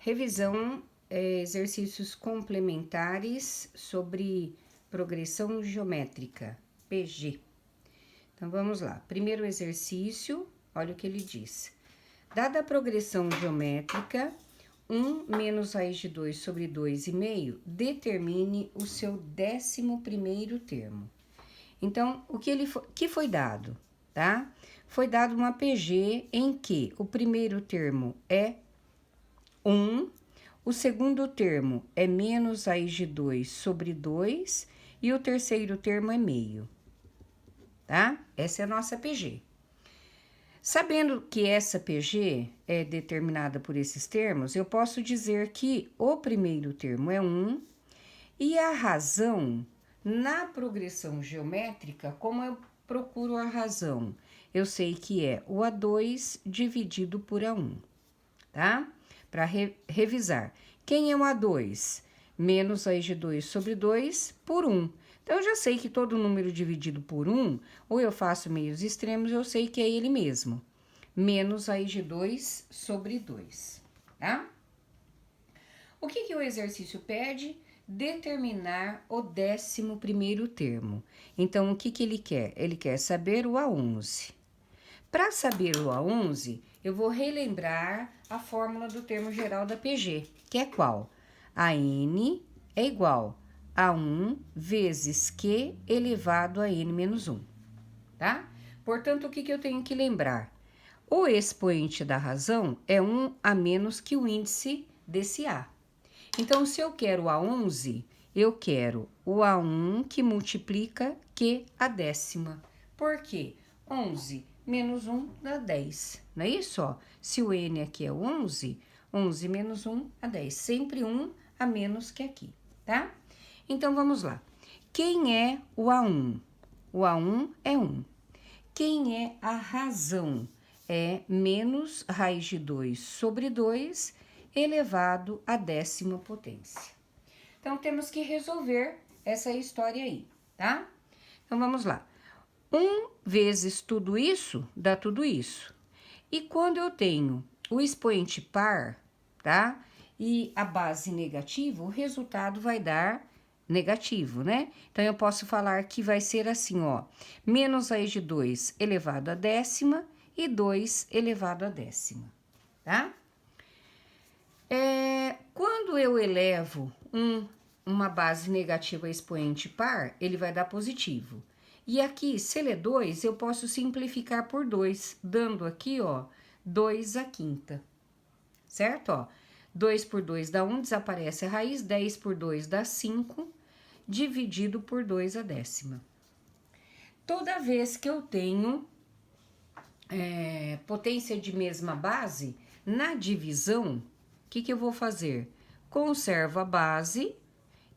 Revisão, exercícios complementares sobre progressão geométrica, PG. Então, vamos lá. Primeiro exercício, olha o que ele diz. Dada a progressão geométrica, 1 menos raiz de 2 sobre 2,5, determine o seu 11º termo. Então, que foi dado, tá? Foi dado uma PG em que o primeiro termo é 1, o segundo termo é menos raiz de 2 sobre 2 e o terceiro termo é meio, tá? Essa é a nossa PG. Sabendo que essa PG é determinada por esses termos, eu posso dizer que o primeiro termo é 1 e a razão na progressão geométrica, como eu procuro a razão? Eu sei que é o A2 dividido por A1, tá? Para revisar. Quem é o A2? Menos raiz de 2 sobre 2 por 1. Então, eu já sei que todo número dividido por 1, ou eu faço meios extremos, eu sei que é ele mesmo. Menos raiz de 2 sobre 2, tá? O que o exercício pede? Determinar o 11º termo. Então, o que ele quer? Ele quer saber o A11. Para saber o A11, eu vou relembrar a fórmula do termo geral da PG, que é qual? A N é igual a 1 vezes Q elevado a N menos 1, tá? Portanto, o que eu tenho que lembrar? O expoente da razão é 1 a menos que o índice desse A. Então, se eu quero o A11, eu quero o A1 que multiplica Q a décima. Por quê? 11 menos 1 dá 10, não é isso? Ó? Se o N aqui é 11, 11 menos 1 dá 10. Sempre 1 a menos que aqui, tá? Então, vamos lá. Quem é o A1? O A1 é 1. Quem é a razão? É menos raiz de 2 sobre 2 elevado à 10ª potência. Então, temos que resolver essa história aí, tá? Então, vamos lá. 1 vezes tudo isso, dá tudo isso. E quando eu tenho o expoente par, tá? E a base negativa, o resultado vai dar negativo, né? Então, eu posso falar que vai ser assim, ó. Menos raiz de 2 elevado à 10ª e 2 elevado à 10ª, tá? Quando eu elevo uma base negativa a expoente par, ele vai dar positivo. E aqui, se ele é 2, eu posso simplificar por 2, dando aqui, ó, 2 à quinta, certo? Ó, 2 por 2 dá 1, desaparece a raiz, 10 por 2 dá 5, dividido por 2 à 10ª. Toda vez que eu tenho potência de mesma base, na divisão, o que eu vou fazer? Conservo a base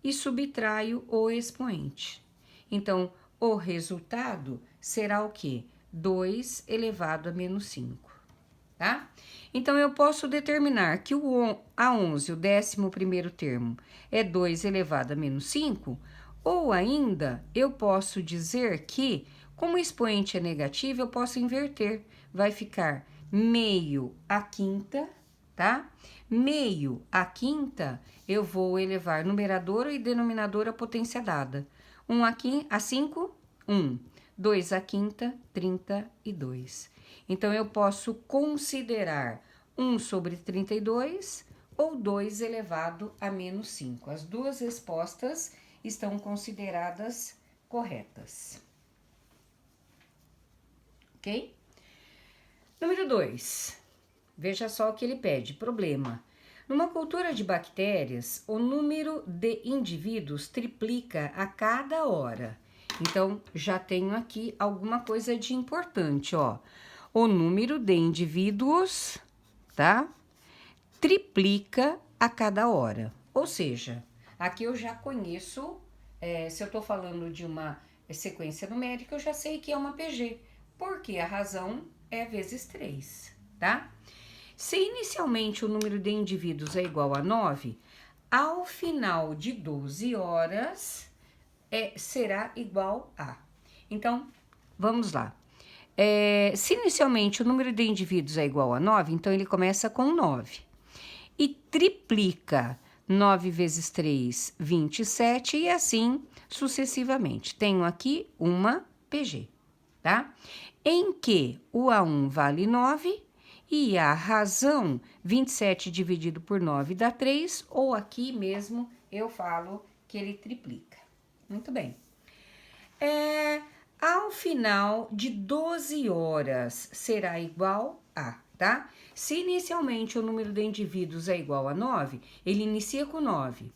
e subtraio o expoente. Então, o resultado será o quê? 2 elevado a menos 5, tá? Então, eu posso determinar que o A11, o 11º termo, é 2 elevado a menos 5, ou ainda, eu posso dizer que, como o expoente é negativo, eu posso inverter. Vai ficar meio à quinta, tá? Meio à quinta, eu vou elevar numerador e denominador à potência dada. 1 a 5, 1. 2 à quinta, 32. Então, eu posso considerar 1 sobre 32 ou 2 elevado a menos 5. As duas respostas estão consideradas corretas. Ok? Número 2. Veja só o que ele pede. Problema. Numa cultura de bactérias, o número de indivíduos triplica a cada hora. Então, já tenho aqui alguma coisa de importante, ó. O número de indivíduos, tá? Triplica a cada hora. Ou seja, aqui eu já conheço, se eu tô falando de uma sequência numérica, eu já sei que é uma PG, porque a razão é vezes 3, tá? Se inicialmente o número de indivíduos é igual a 9, ao final de 12 horas será igual a. Então, vamos lá. Se inicialmente o número de indivíduos é igual a 9, então ele começa com 9. e triplica. 9 vezes 3, 27, e assim sucessivamente. Tenho aqui uma PG, tá? Em que o A1 vale 9 e a razão 27 dividido por 9 dá 3, ou aqui mesmo eu falo que ele triplica. Muito bem. Ao final de 12 horas será igual a, tá? Se inicialmente o número de indivíduos é igual a 9, ele inicia com 9.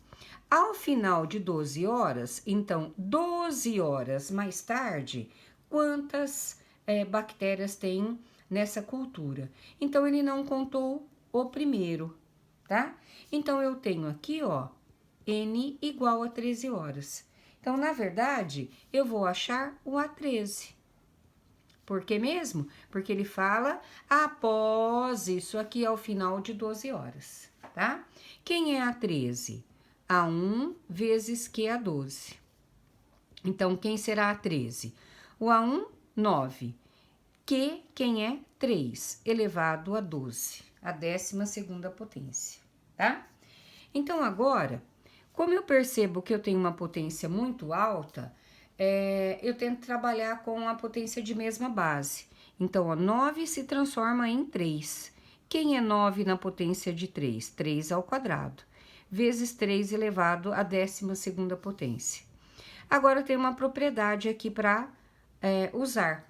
Ao final de 12 horas, então 12 horas mais tarde, quantas bactérias tem nessa cultura? Então ele não contou o primeiro, tá? Então eu tenho aqui, ó, N igual a 13 horas. Então, na verdade, eu vou achar o A13. Por que mesmo? Porque ele fala após isso aqui ao final de 12 horas, tá? Quem é A13? A1 vezes Q12. Então, quem será A13? O A1, 9. Quem é? 3 elevado a 12, a 12ª potência, tá? Então, agora, como eu percebo que eu tenho uma potência muito alta, eu tento trabalhar com a potência de mesma base. Então, ó, 9 se transforma em 3. Quem é 9 na potência de 3? 3 ao quadrado, vezes 3 elevado à 12ª potência. Agora, eu tenho uma propriedade aqui para usar.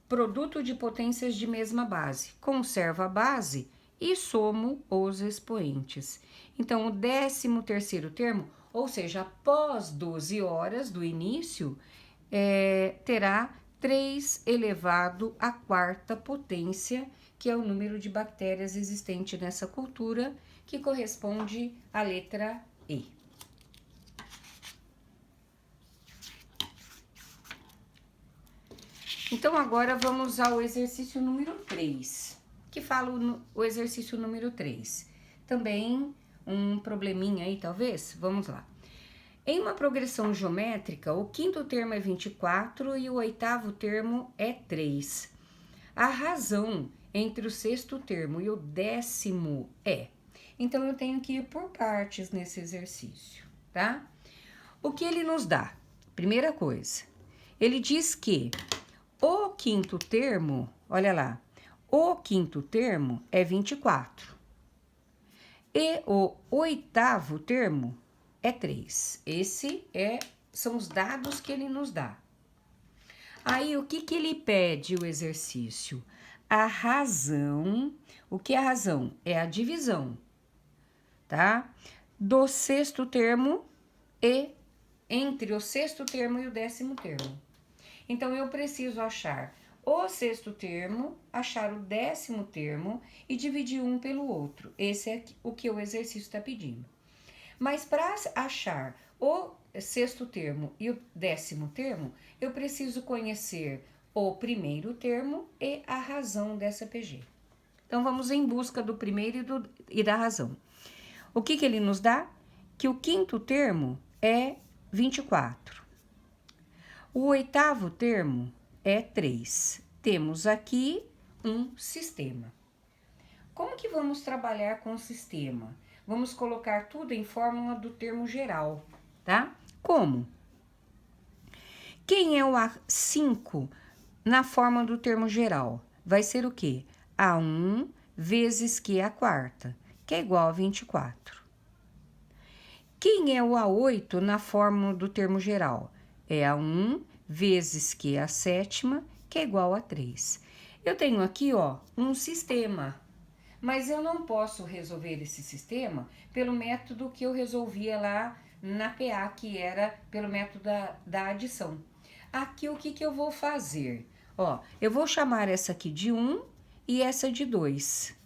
Produto de potências de mesma base. Conservo a base e somo os expoentes. Então, o 13º termo, ou seja, após 12 horas do início, terá 3 elevado à 4ª potência, que é o número de bactérias existente nessa cultura, que corresponde à letra E. Então, agora vamos ao exercício número 3, que fala o exercício número 3. Também um probleminha aí, talvez? Vamos lá. Em uma progressão geométrica, o 5º termo é 24 e o 8º termo é 3. A razão entre o 6º termo e o 10º é. Então, eu tenho que ir por partes nesse exercício, tá? O que ele nos dá? Primeira coisa, ele diz que o 5º termo, olha lá, o 5º termo é 24. E o 8º termo é 3. São os dados que ele nos dá. Aí, o que ele pede o exercício? A razão. O que é a razão? É a divisão, tá? Do 6º termo e entre o 6º termo e o 10º termo. Então, eu preciso achar o 6º termo, achar o 10º termo e dividir um pelo outro. Esse é o que o exercício está pedindo. Mas para achar o 6º termo e o 10º termo, eu preciso conhecer o primeiro termo e a razão dessa PG. Então, vamos em busca do primeiro e da razão. O que ele nos dá? Que o 5º termo é 24. O 8º termo é 3. Temos aqui um sistema. Como que vamos trabalhar com o sistema? Vamos colocar tudo em fórmula do termo geral, tá? Como? Quem é o A5 na forma do termo geral? Vai ser o quê? A1 vezes Q², que é igual a 24. Quem é o A8 na fórmula do termo geral? É A1 vezes Q7, que é igual a 3. Eu tenho aqui, ó, um sistema, mas eu não posso resolver esse sistema pelo método que eu resolvia lá na PA, que era pelo método da adição. Aqui, o que eu vou fazer? Ó, eu vou chamar essa aqui de 1 e essa de 2.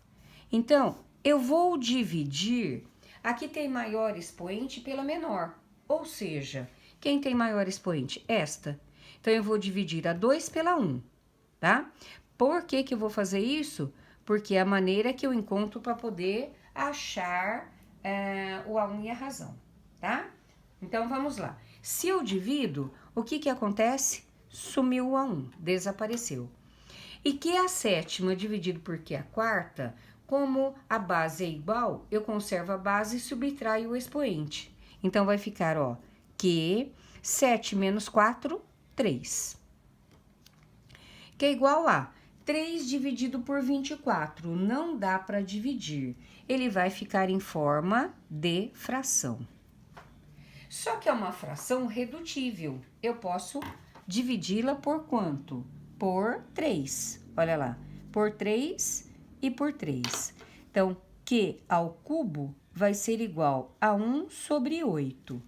Então, eu vou dividir. Aqui tem maior expoente pela menor, ou seja, quem tem maior expoente? Esta. Então, eu vou dividir a 2 pela 1, tá? Por que eu vou fazer isso? Porque é a maneira que eu encontro para poder achar o A1 e a razão, tá? Então, vamos lá. Se eu divido, o que acontece? Sumiu o A1, desapareceu. E Q7 dividido por Q², Como a base é igual, eu conservo a base e subtraio o expoente. Então, vai ficar, ó, que 7 menos 4, 3. Que é igual a 3 dividido por 24. Não dá para dividir. Ele vai ficar em forma de fração. Só que é uma fração redutível. Eu posso dividi-la por quanto? Por 3. Olha lá. Por 3 e por 3. Então, Q ao cubo vai ser igual a 1 sobre 8.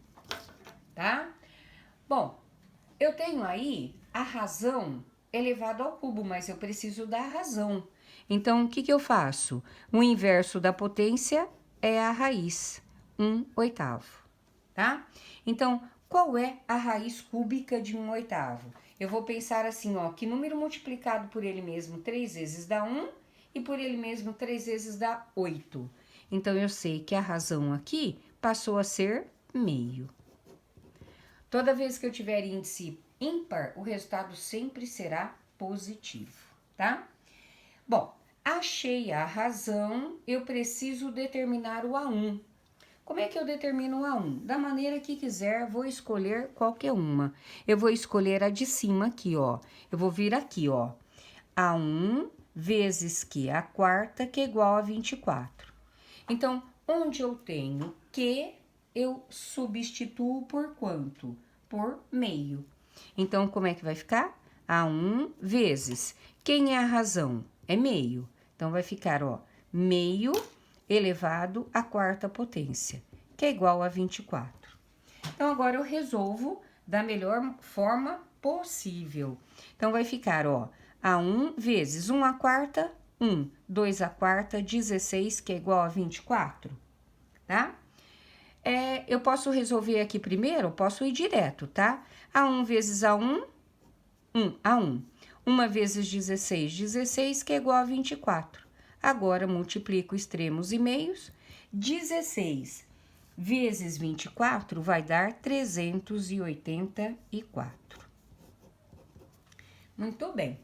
Tá? Bom, eu tenho aí a razão elevado ao cubo, mas eu preciso da razão. Então, o que que eu faço? O inverso da potência é a raiz, 1/8, tá? Então, qual é a raiz cúbica de 1/8? Eu vou pensar assim, ó, que número multiplicado por ele mesmo 3 vezes dá 1 e por ele mesmo 3 vezes dá 8. Então, eu sei que a razão aqui passou a ser meio. Toda vez que eu tiver índice ímpar, o resultado sempre será positivo, tá? Bom, achei a razão, eu preciso determinar o A1. Como é que eu determino o A1? Da maneira que quiser, vou escolher qualquer uma. Eu vou escolher a de cima aqui, ó. Eu vou vir aqui, ó. A1 vezes Q a quarta, que é igual a 24. Então, onde eu tenho Q, eu substituo por quanto? Por meio. Então, como é que vai ficar? A1 vezes. Quem é a razão? É meio. Então, vai ficar, ó, meio elevado à quarta potência, que é igual a 24. Então, agora eu resolvo da melhor forma possível. Então, vai ficar, ó, A1 vezes 1 à quarta, 1. 2 à quarta, 16, que é igual a 24, tá? Eu posso resolver aqui primeiro, eu posso ir direto, tá? A1 vezes A1, 1, A1. 1 vezes 16, 16, que é igual a 24. Agora, multiplico extremos e meios. 16 vezes 24 vai dar 384. Muito bem.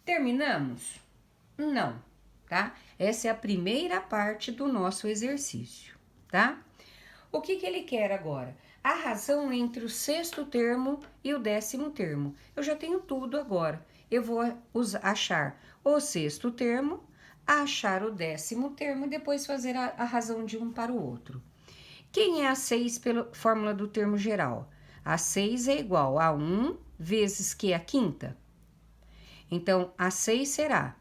Terminamos? Não, tá? Essa é a primeira parte do nosso exercício, tá? O que ele quer agora? A razão entre o sexto termo e o 10º termo. Eu já tenho tudo agora. Eu vou achar o sexto termo, achar o 10º termo e depois fazer a razão de um para o outro. Quem é a 6 pela fórmula do termo geral? A 6 é igual a 1 vezes Q a quinta. Então, a 6 será.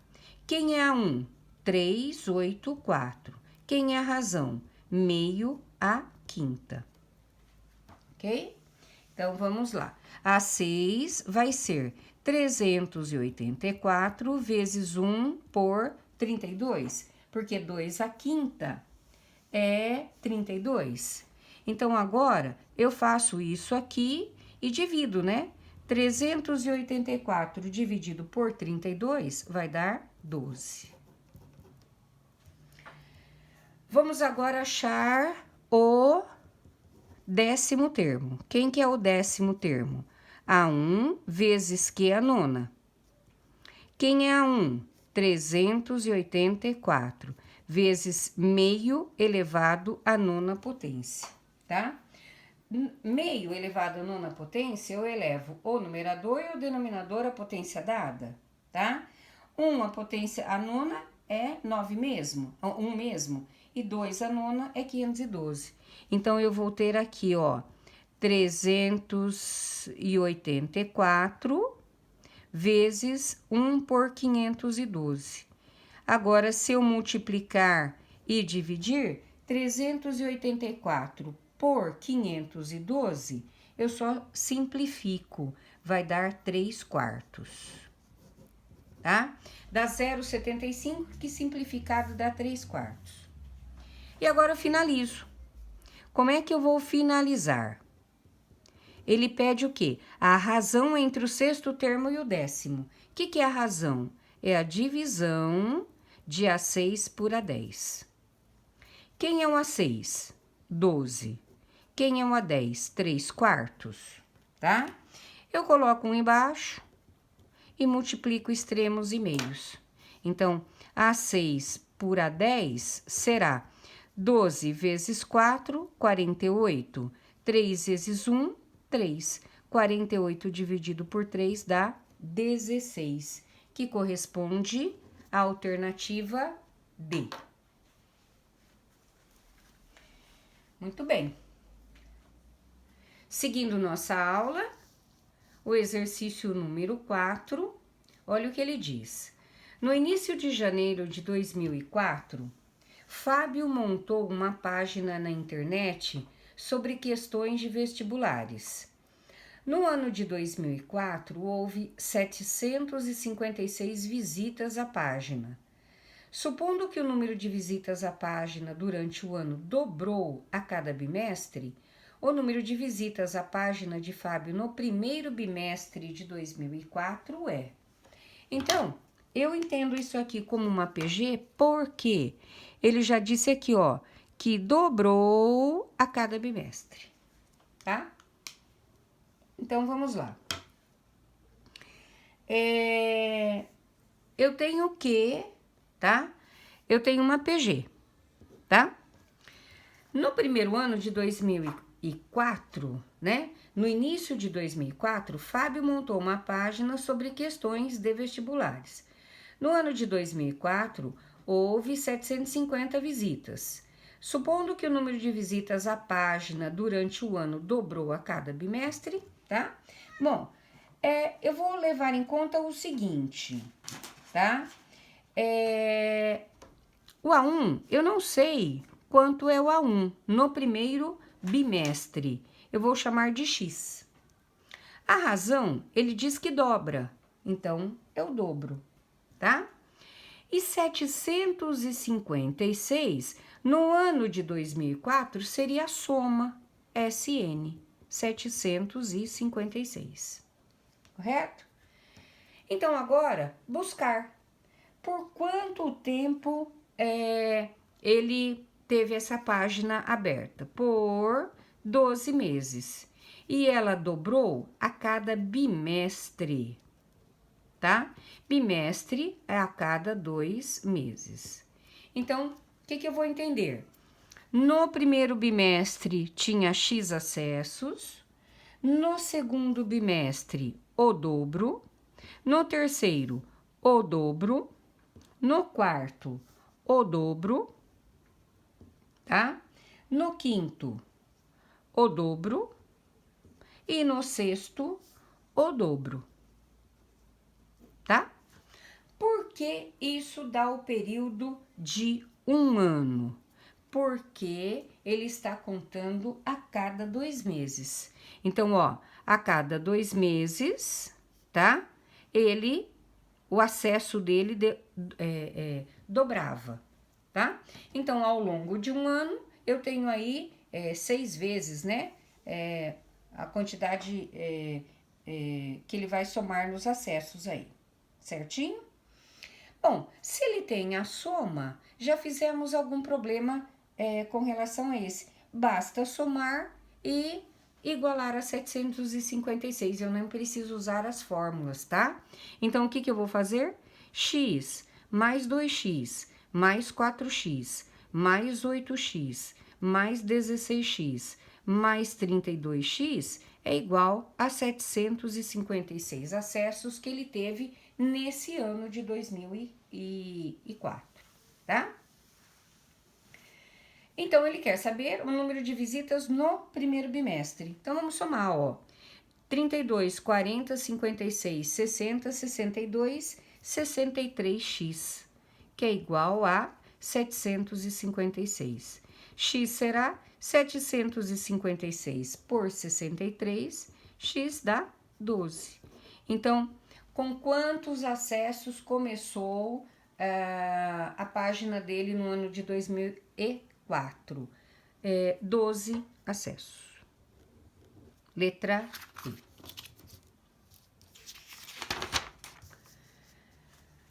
Quem é a 1? 3, 8, 4. Quem é a razão? Meio a quinta. Ok? Então, vamos lá. A 6 vai ser 384 vezes 1 por 32, porque 2 à quinta é 32. Então, agora, eu faço isso aqui e divido, né? 384 dividido por 32 vai dar 12. Vamos agora achar o 10º termo. Quem que é o 10º termo? A1 vezes Q a nona. Quem é A1? 384 vezes meio elevado à nona potência, tá? Meio elevado à nona potência, eu elevo o numerador e o denominador à potência dada, tá? A potência, a nona é 9 mesmo, 1 mesmo, e 2 a nona é 512. Então, eu vou ter aqui, ó, 384 vezes 1 por 512. Agora, se eu multiplicar e dividir, 384 por 512, eu só simplifico, vai dar 3/4, tá? Dá 0,75, que simplificado dá 3/4. E agora eu finalizo. Como é que eu vou finalizar? Ele pede o quê? A razão entre o sexto termo e o 10º. O que é a razão? É a divisão de A6 por A10. Quem é um A6? 12. Quem é um A10? 3/4, tá? Eu coloco um embaixo e multiplico extremos e meios. Então, A6 por A10 será 12 vezes 4, 48. 3 vezes 1, 3. 48 dividido por 3 dá 16, que corresponde à alternativa D. Muito bem. Seguindo nossa aula, o exercício número 4, olha o que ele diz. No início de janeiro de 2004, Fábio montou uma página na internet sobre questões de vestibulares. No ano de 2004, houve 756 visitas à página. Supondo que o número de visitas à página durante o ano dobrou a cada bimestre, o número de visitas à página de Fábio no primeiro bimestre de 2004 é. Então, eu entendo isso aqui como uma PG porque ele já disse aqui, ó, que dobrou a cada bimestre, tá? Então, vamos lá. Eu tenho que, tá? Eu tenho uma PG, tá? No primeiro ano de 2004, né? No início de 2004, Fábio montou uma página sobre questões de vestibulares. No ano de 2004, houve 750 visitas. Supondo que o número de visitas à página durante o ano dobrou a cada bimestre, tá? Bom, eu vou levar em conta o seguinte, tá? O A1, eu não sei quanto é o A1 no primeiro bimestre. Eu vou chamar de X. A razão, ele diz que dobra, então é o dobro, tá? E 756, no ano de 2004, seria a soma SN, 756, correto? Então, agora, buscar. Por quanto tempo ele teve essa página aberta? Por 12 meses. E ela dobrou a cada bimestre, tá? Bimestre é a cada 2 meses. Então, o que eu vou entender? No primeiro bimestre tinha X acessos, no segundo bimestre o dobro, no terceiro o dobro, no quarto o dobro, tá? No quinto o dobro e no sexto o dobro, tá? Por que isso dá o período de 1 ano? Porque ele está contando a cada 2 meses. Então, ó, a cada 2 meses, tá? O acesso dele dobrava, tá? Então, ao longo de 1 ano, eu tenho aí 6 vezes, né? A quantidade que ele vai somar nos acessos aí, certinho? Bom, se ele tem a soma, já fizemos algum problema com relação a esse. Basta somar e igualar a 756. Eu não preciso usar as fórmulas, tá? Então, o que eu vou fazer? X mais 2x mais 4x mais 8x mais 16x mais 32x é igual a 756 acessos que ele teve nesse ano de 2004, tá? Então, ele quer saber o número de visitas no primeiro bimestre. Então, vamos somar, ó. 32, 40, 56, 60, 62, 63x, que é igual a 756. X será 756 por 63, x dá 12. Então, com quantos acessos começou a página dele no ano de 2004? 12 acessos. Letra I.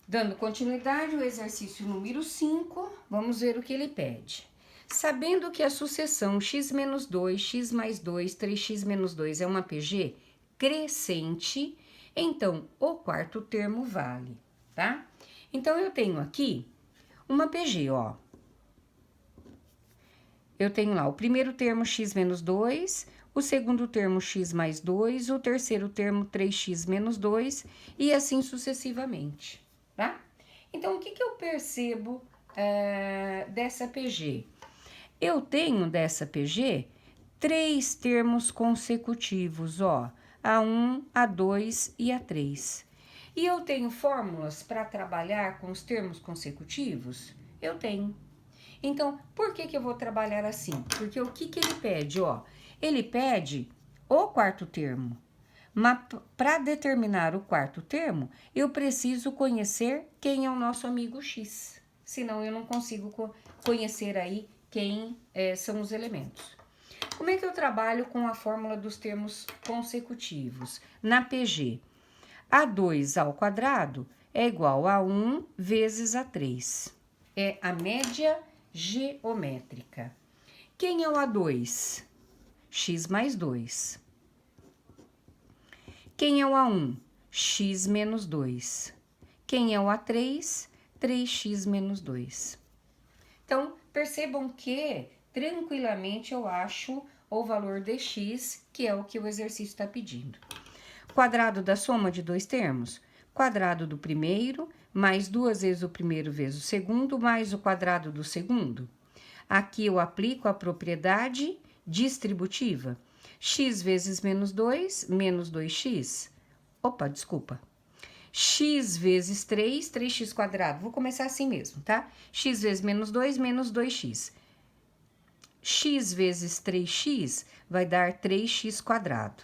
Dando continuidade ao exercício número 5, vamos ver o que ele pede. Sabendo que a sucessão x menos 2, x mais 2, 3x menos 2 é uma PG crescente, então o quarto termo vale, tá? Então, eu tenho aqui uma PG, ó. Eu tenho lá o primeiro termo x menos 2, o segundo termo x mais 2, o terceiro termo 3x menos 2 e assim sucessivamente, tá? Então, o que eu percebo dessa PG? Eu tenho dessa PG 3 termos consecutivos, ó, A1, A2 e A3. E eu tenho fórmulas para trabalhar com os termos consecutivos? Eu tenho. Então, por que eu vou trabalhar assim? Porque o que ele pede, ó? Ele pede o quarto termo. Mas para determinar o quarto termo, eu preciso conhecer quem é o nosso amigo X. Senão eu não consigo conhecer aí quem são os elementos. Como é que eu trabalho com a fórmula dos termos consecutivos? Na PG, A2 ao quadrado é igual a 1 vezes A3. É a média geométrica. Quem é o A2? X mais 2. Quem é o A1? X menos 2. Quem é o A3? 3x menos 2. Então, percebam que, tranquilamente, eu acho o valor de x, que é o que o exercício está pedindo. Quadrado da soma de dois termos. Quadrado do primeiro, mais 2 vezes o primeiro vezes o segundo, mais o quadrado do segundo. Aqui eu aplico a propriedade distributiva. X vezes menos 2, menos 2x. Opa, desculpa. X vezes 3, 3x quadrado. Vou começar assim mesmo, tá? X vezes menos 2, menos 2x. X vezes 3x vai dar 3x quadrado.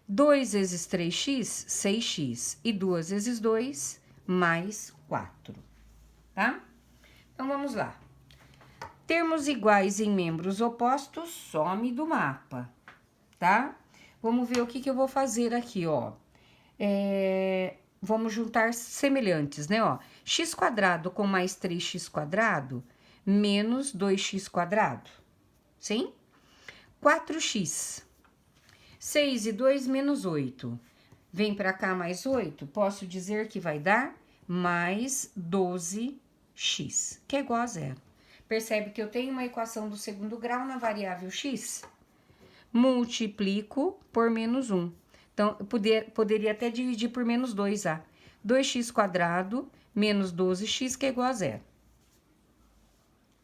2 vezes 3x, 6x. E 2 vezes 2, mais 4. Tá? Então, vamos lá. Termos iguais em membros opostos, some do mapa, tá? Vamos ver o que eu vou fazer aqui, ó. Vamos juntar semelhantes, né, ó. X quadrado com mais 3x quadrado, menos 2x quadrado, sim? 4x. 6 e 2 menos 8. Vem pra cá mais 8, posso dizer que vai dar mais 12x, que é igual a zero. Percebe que eu tenho uma equação do segundo grau na variável x? Multiplico por menos 1. Então, eu poderia até dividir por menos 2a. 2x quadrado menos 12x, que é igual a zero.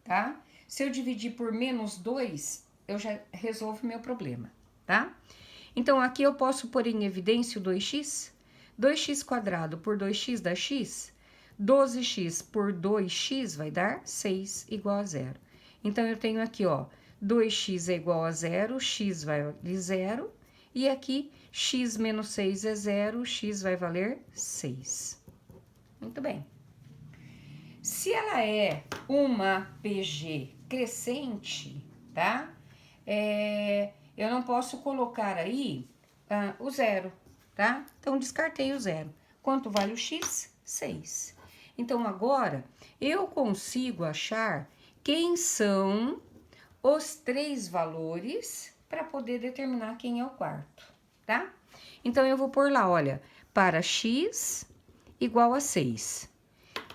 Tá? Se eu dividir por menos 2, eu já resolvo meu problema, tá? Então, aqui eu posso pôr em evidência o 2x. 2x quadrado por 2x dá x. 12x por 2x vai dar 6, igual a zero. Então, eu tenho aqui, ó, 2x é igual a zero, x vale zero. E aqui, x menos 6 é zero, x vai valer 6. Muito bem. Se ela é uma PG crescente, tá? Eu não posso colocar aí o zero, tá? Então, descartei o zero. Quanto vale o x? 6. Então, agora, eu consigo achar quem são os 3 valores para poder determinar quem é o quarto, tá? Então, eu vou pôr lá, olha, para x igual a 6.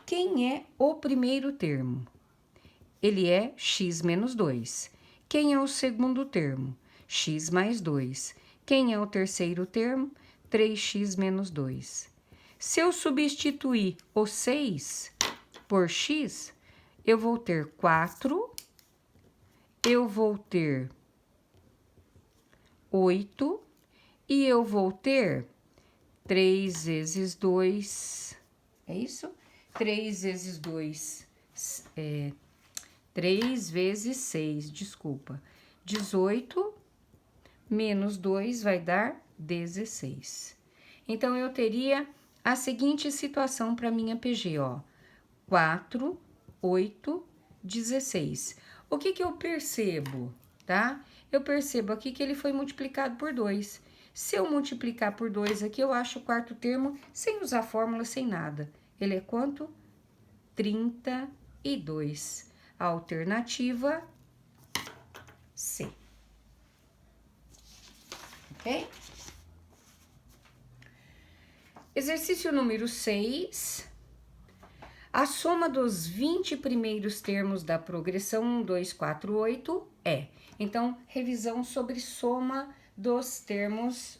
Quem é o primeiro termo? Ele é x menos 2. Quem é o segundo termo? X mais 2. Quem é o terceiro termo? 3x menos 2. Se eu substituir o 6 por x, eu vou ter 4, eu vou ter 8 e eu vou ter 3 vezes 2, é isso? 3 vezes 2, 3 vezes 6, desculpa. 18 menos 2 vai dar 16. Então, eu teria a seguinte situação para minha PG, ó. 4, 8, 16. O que eu percebo, tá? Eu percebo aqui que ele foi multiplicado por 2. Se eu multiplicar por 2 aqui, eu acho o quarto termo sem usar fórmula, sem nada. Ele é quanto? 32. A alternativa C. Ok? Exercício número 6. A soma dos 20 primeiros termos da progressão 1, 2, 4, 8 é. Então, revisão sobre soma dos termos,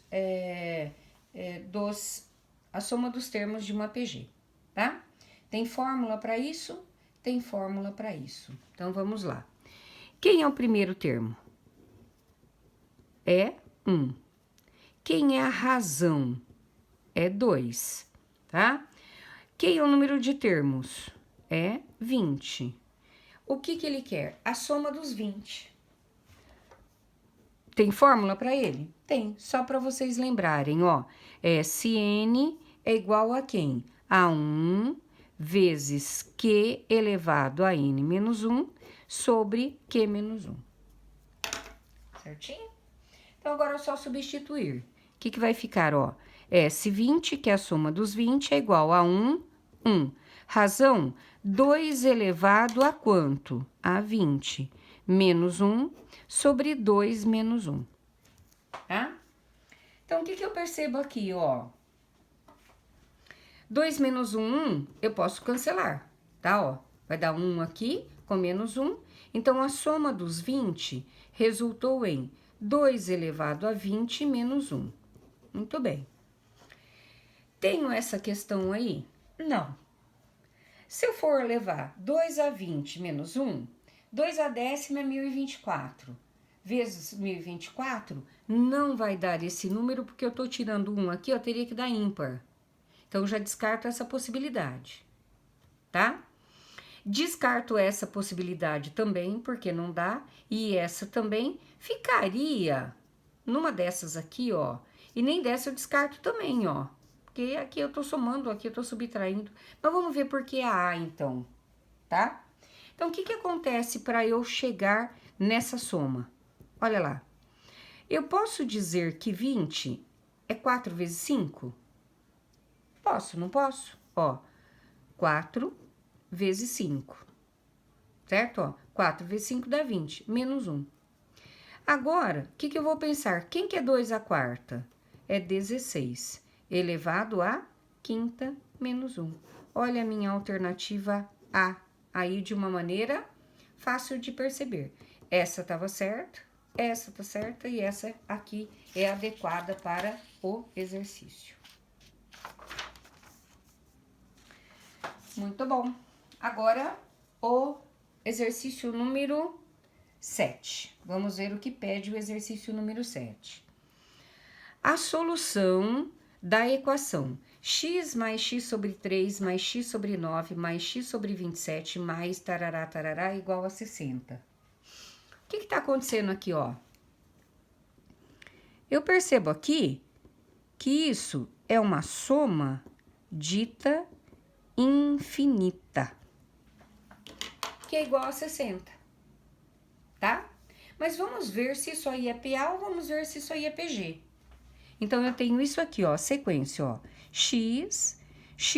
a soma dos termos de uma PG, tá? Tem fórmula para isso? Tem fórmula para isso. Então, vamos lá. Quem é o primeiro termo? É 1. Quem é a razão? É 2, tá? Quem é o número de termos? É 20. O que ele quer? A soma dos 20. Tem fórmula para ele? Tem, só para vocês lembrarem, ó. Se n é igual a quem? A 1 vezes Q elevado a n menos 1 sobre Q menos 1. Certinho? Então, agora é só substituir. O que vai ficar, ó? S20, que é a soma dos 20, é igual a 1. Razão, 2 elevado a quanto? A 20. Menos 1 sobre 2 menos 1. Tá? Então, o que eu percebo aqui, ó? 2 menos 1, eu posso cancelar, tá? Ó, vai dar 1 aqui com menos 1. Então, a soma dos 20 resultou em 2 elevado a 20 menos 1. Muito bem. Tenho essa questão aí? Não. Se eu for levar 2 a 20 menos 1, 2 a décima é 1024. Vezes 1024, não vai dar esse número, porque eu tô tirando 1 aqui, eu teria que dar ímpar. Então, eu já descarto essa possibilidade, tá? Descarto essa possibilidade também, porque não dá. E essa também ficaria numa dessas aqui, ó. E nem dessa eu descarto também, ó. Porque aqui eu tô somando, aqui eu tô subtraindo. Mas vamos ver por que a A, então, tá? Então, o que acontece para eu chegar nessa soma? Olha lá. Eu posso dizer que 20 é 4 vezes 5? Posso, não posso? Ó, 4 vezes 5, certo? Ó, 4 vezes 5 dá 20, menos 1. Agora, o que eu vou pensar? Quem que é 2 à quarta? É 16, elevado a quinta menos 1. Olha a minha alternativa A, aí de uma maneira fácil de perceber. Essa estava certa, essa tá certa e essa aqui é adequada para o exercício. Muito bom. Agora, o exercício número 7. Vamos ver o que pede o exercício número 7. A solução da equação x mais x sobre 3 mais x sobre 9 mais x sobre 27 mais tarará, tarará, igual a 60. O que tá acontecendo aqui, ó? Eu percebo aqui que isso é uma soma dita infinita, que é igual a 60, tá? Mas vamos ver se isso aí é PA ou vamos ver se isso aí é PG. Então, eu tenho isso aqui, ó, sequência, ó, x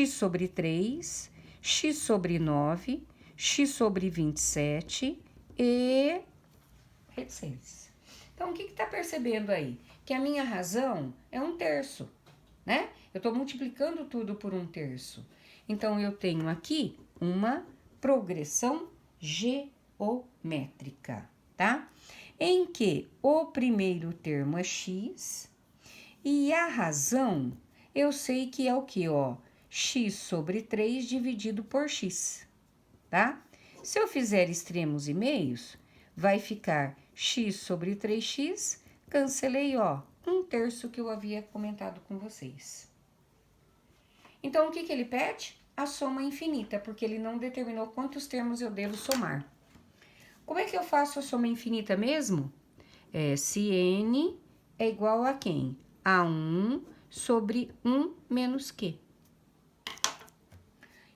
sobre 3, x sobre 9, x sobre 27 e reticências. Então, o que tá percebendo aí? Que a minha razão é 1/3, né? Eu tô multiplicando tudo por 1/3. Então, eu tenho aqui uma progressão geométrica, tá? Em que o primeiro termo é x e a razão, eu sei que é o que, ó? X sobre 3 dividido por x, tá? Se eu fizer extremos e meios, vai ficar x sobre 3x, cancelei, ó, 1/3 que eu havia comentado com vocês. Então, o que ele pede? A soma infinita, porque ele não determinou quantos termos eu devo somar. Como é que eu faço a soma infinita mesmo? Se n é igual a quem? A 1 sobre 1 menos q.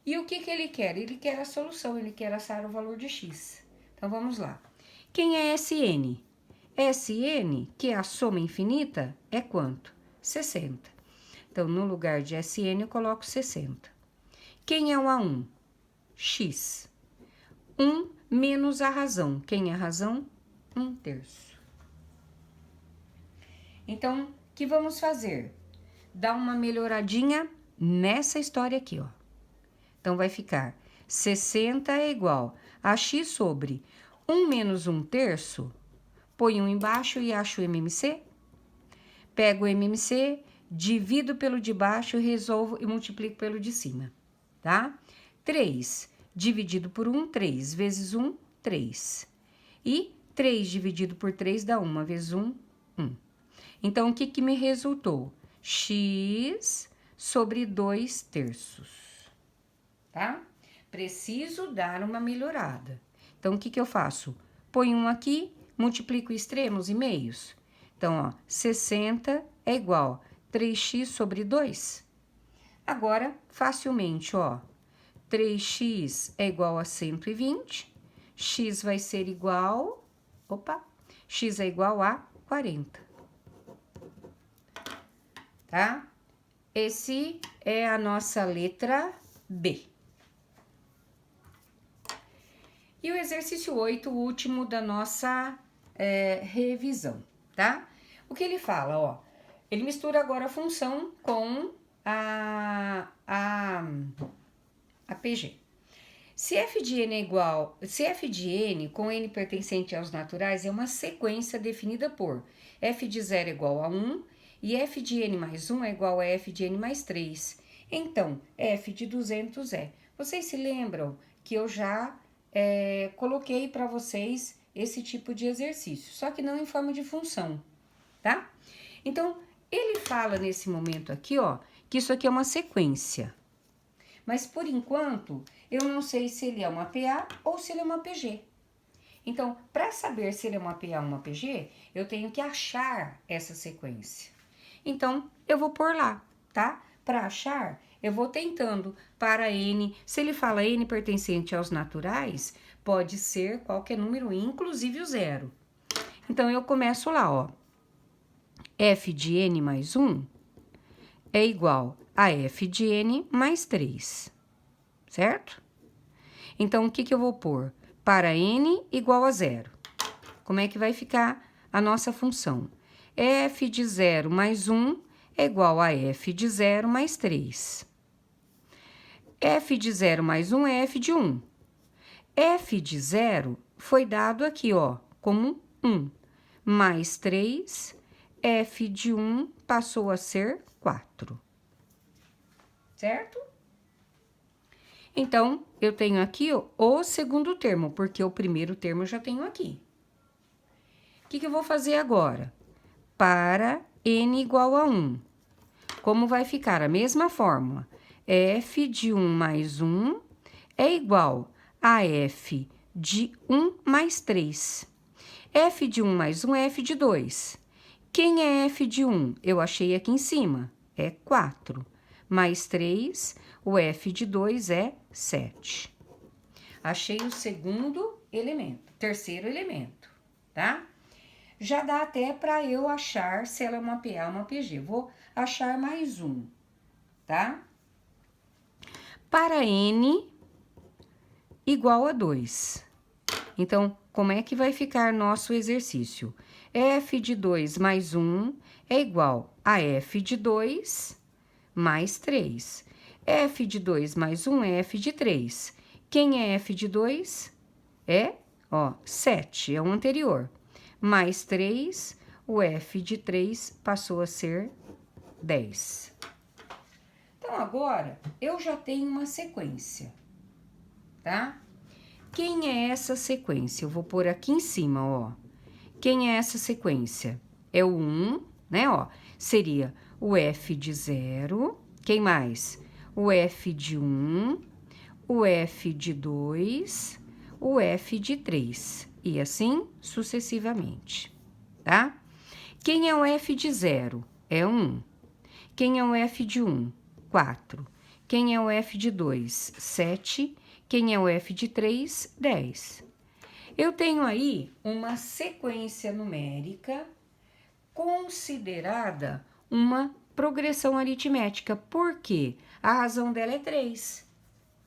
E o que ele quer? Ele quer a solução, ele quer achar o valor de x. Então, vamos lá. Quem é Sn? Sn, que é a soma infinita, é quanto? 60. Então, no lugar de Sn, eu coloco 60. Quem é o A1? X. 1 menos a razão. Quem é a razão? 1/3. Então, o que vamos fazer? Dar uma melhoradinha nessa história aqui, ó. Então, vai ficar 60 é igual a x sobre 1 menos 1/3, põe 1 embaixo e acho o MMC. Pego o MMC, divido pelo de baixo, resolvo e multiplico pelo de cima, tá? 3 dividido por 1, 3 vezes 1, 3. E 3 dividido por 3 dá 1 vezes 1, 1. Então, o que que me resultou? X sobre 2/3, tá? Preciso dar uma melhorada. Então, o que que eu faço? Põe 1 aqui, multiplico extremos e meios. Então, ó, 60 é igual a 3x sobre 2. Agora, facilmente, ó, 3x é igual a 120, x vai ser igual, x é igual a 40. Tá? Esse é a nossa letra B. E o exercício 8, o último da nossa revisão, tá? O que ele fala, ó, ele mistura agora a função com a PG. Se f de n é igual, se f de n com n pertencente aos naturais é uma sequência definida por f de 0 é igual a 1 e f de n mais 1 é igual a f de n mais 3, então f de 200 é. Vocês se lembram que eu já coloquei para vocês esse tipo de exercício, só que não em forma de função, tá? Então, ele fala nesse momento aqui, ó, que isso aqui é uma sequência. Mas, por enquanto, eu não sei se ele é uma PA ou se ele é uma PG. Então, para saber se ele é uma PA ou uma PG, eu tenho que achar essa sequência. Então, eu vou pôr lá, tá? Para achar, eu vou tentando para n. Se ele fala n pertencente aos naturais, pode ser qualquer número, inclusive o 0. Então, eu começo lá, ó. F de n mais 1 é igual a f de n mais 3, certo? Então, o que que eu vou pôr? Para n igual a 0. Como é que vai ficar a nossa função? F de 0 mais 1 é igual a f de 0 mais 3. F de 0 mais 1 é f de 1. F de 0 foi dado aqui, ó, como 1. Mais 3, f de 1 passou a ser 4. Certo? Então, eu tenho aqui ó, o segundo termo, porque o primeiro termo eu já tenho aqui. O que que eu vou fazer agora? Para n igual a 1. Como vai ficar? A mesma fórmula. F de 1 mais 1 é igual a f de 1 mais 3. F de 1 mais 1 é f de 2. Quem é f de 1? Eu achei aqui em cima. É 4. Mais 3, o f de 2 é 7. Achei o terceiro elemento, tá? Já dá até para eu achar se ela é uma PA ou uma PG. Vou achar mais um, tá? Para n igual a 2. Então, como é que vai ficar nosso exercício? F de 2 mais 1 é igual a f de 2 mais 3. F de 2 mais 1 é f de 3. Quem é f de 2? É, ó, 7, é o anterior. Mais 3, o f de 3 passou a ser 10. Então, agora, eu já tenho uma sequência, tá? Quem é essa sequência? Eu vou pôr aqui em cima, ó. Quem é essa sequência? É o 1, né, ó. Seria o f de 0. Quem mais? O f de 1, o f de 2, o f de 3. E assim sucessivamente, tá? Quem é o f de 0? É 1. Quem é o f de 1? 4. Quem é o f de 2? 7. Quem é o f de 3? 10. Eu tenho aí uma sequência numérica considerada uma progressão aritmética. Por quê? A razão dela é 3,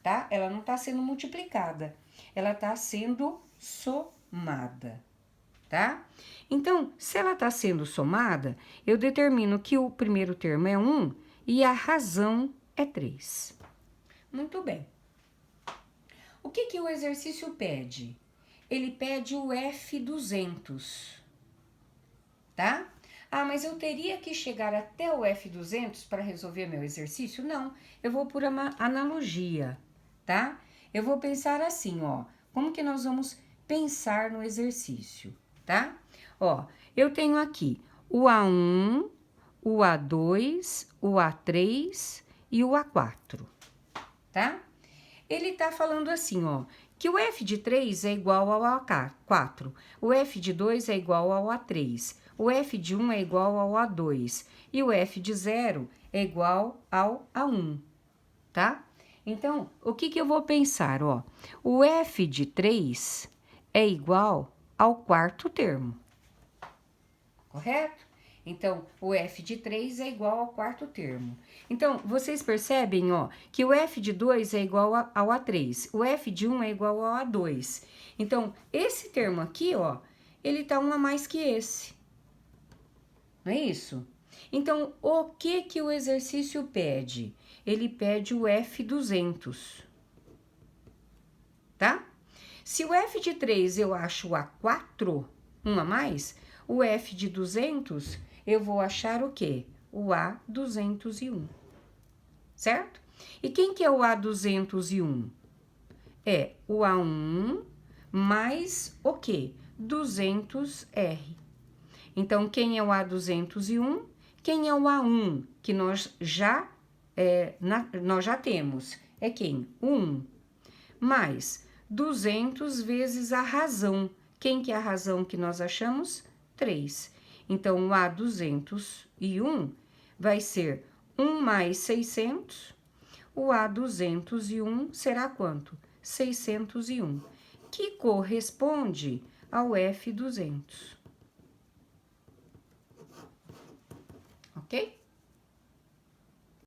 tá? Ela não está sendo multiplicada, ela está sendo somada, tá? Então, se ela está sendo somada, eu determino que o primeiro termo é 1 e a razão é 3. Muito bem. O que que o exercício pede? Ele pede o F200, tá? Ah, mas eu teria que chegar até o F200 para resolver meu exercício? Não, eu vou por uma analogia, tá? Eu vou pensar assim, ó, como que nós vamos pensar no exercício, tá? Ó, eu tenho aqui o A1, o A2, o A3 e o A4, tá? Ele tá falando assim, ó, que o F de 3 é igual ao A4, o F de 2 é igual ao A3, o F de 1 é igual ao A2 e o F de 0 é igual ao A1, tá? Então, o que que eu vou pensar, ó? O F de 3 é igual ao quarto termo, correto? Então, o F de 3 é igual ao quarto termo. Então, vocês percebem, ó, que o F de 2 é igual ao A3, o F de 1 é igual ao A2. Então, esse termo aqui, ó, ele tá um a mais que esse. Não é isso? Então, o que que o exercício pede? Ele pede o F200, tá? Se o F de 3 eu acho o A4, um a mais, o F de 200 eu vou achar o quê? O A201, certo? E quem que é o A201? É o A1 mais o quê? 200R. Então, quem é o A201? Quem é o A1? Que nós já temos. É quem? O 1. Mais 200 vezes a razão. Quem que é a razão que nós achamos? 3. Então, o A201 vai ser 1 mais 600. O A201 será quanto? 601, que corresponde ao F200. Ok?